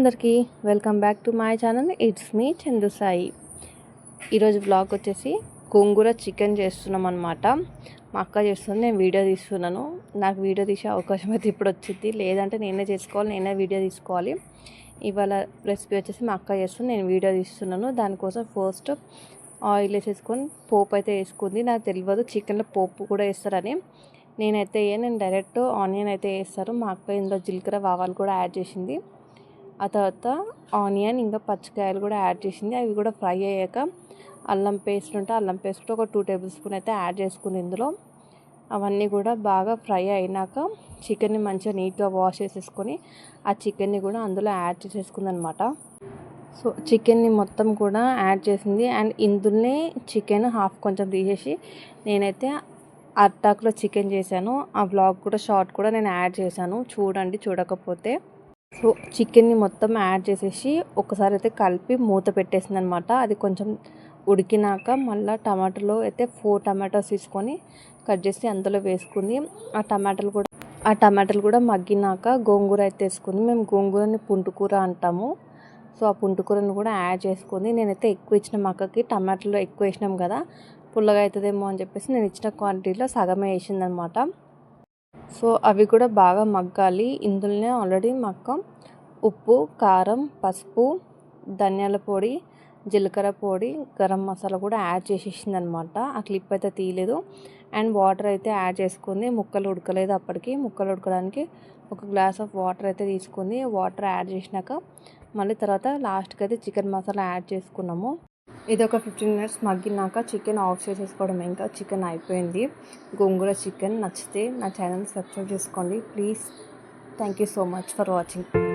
అందరికీ welcome back to my channel. It's me Chandu Sai. ఈరోజు blog వచ్చేసి గోంగూర చికెన్ చేస్తున్నాం అనమాట. మా అక్క చేస్తుంది, నేను వీడియో తీస్తున్నాను. నాకు వీడియో తీసే అవకాశం అయితే ఇప్పుడు వచ్చింది, లేదంటే నేనే చేసుకోవాలి, నేనే వీడియో తీసుకోవాలి. ఇవాళ రెసిపీ వచ్చేసి మా అక్క చేస్తుంది, నేను వీడియో తీస్తున్నాను. దానికోసం ఫస్ట్ ఆయిల్ వేసేసుకొని పోపు అయితే వేసుకుంది. నాకు తెలియదు చికెన్లో పోపు కూడా వేస్తారని. నేను డైరెక్ట్ ఆనియన్ అయితే వేస్తారు. మా అక్క ఇందులో జీలకర్ర ఆవాలు కూడా యాడ్ చేసింది. ఆ తర్వాత ఆనియన్ ఇంకా పచ్చికాయలు కూడా యాడ్ చేసింది. అవి కూడా ఫ్రై అయ్యాక అల్లం పేస్ట్ ఉంటే అల్లం పేస్ట్ ఒక 2 టేబుల్ స్పూన్ అయితే యాడ్ చేసుకుంది ఇందులో. అవన్నీ కూడా బాగా ఫ్రై అయినాక చికెన్ని మంచిగా నీట్గా వాష్ చేసేసుకొని ఆ చికెన్ని కూడా అందులో యాడ్ చేసేసుకుంది అనమాట. సో చికెన్ని మొత్తం కూడా యాడ్ చేసింది. అండ్ ఇందులోనే చికెన్ హాఫ్ కొంచెం తీసేసి నేనైతే అట్టాకులో చికెన్ చేశాను. ఆ బ్లాగ్ కూడా షార్ట్ కూడా నేను యాడ్ చేశాను, చూడండి చూడకపోతే. సో చికెన్ని మొత్తం యాడ్ చేసేసి ఒకసారి అయితే కలిపి మూత పెట్టేసింది అనమాట. అది కొంచెం ఉడికినాక మళ్ళీ టమాటాలో అయితే 4 టమాటోస్ తీసుకొని కట్ చేసి అందులో వేసుకుంది. ఆ టమాటాలు కూడా మగ్గినాక గోంగూర అయితే వేసుకుంది. మేము గోంగూరని పుంటుకూర అంటాము. సో ఆ పుంటుకూరని కూడా యాడ్ చేసుకుంది. నేనైతే ఎక్కువ ఇచ్చిన మా అక్కకి టమాటాలు ఎక్కువ వేసినాం కదా, పుల్లగా అవుతుందేమో అని చెప్పేసి నేను ఇచ్చిన క్వాంటిటీలో సగమే వేసింది అనమాట. సో అవి కూడా బాగా మగ్గాలి. ఇందులోనే ఆల్రెడీ మక్క ఉప్పు, కారం, పసుపు, ధనియాల పొడి, జీలకర్ర పొడి, గరం మసాలా కూడా యాడ్ చేసేసింది అనమాట. ఆ క్లిప్ అయితే తీయలేదు. అండ్ వాటర్ అయితే యాడ్ చేసుకుంది. ముక్కలు ఉడకలేదు అప్పటికి. ముక్కలు ఉడకడానికి ఒక గ్లాస్ ఆఫ్ వాటర్ అయితే తీసుకుంది. వాటర్ యాడ్ చేసినాక మళ్ళీ తర్వాత లాస్ట్కి అయితే చికెన్ మసాలా యాడ్ చేసుకున్నాము. ఇది ఒక 15 మినిట్స్ మగ్గినాక చికెన్ ఆఫ్ చేసేసుకోవడం. ఇంకా చికెన్ అయిపోయింది. గోంగూర చికెన్ నచ్చితే నా ఛానల్ సబ్స్క్రైబ్ చేసుకోండి please. Thank you so much for watching.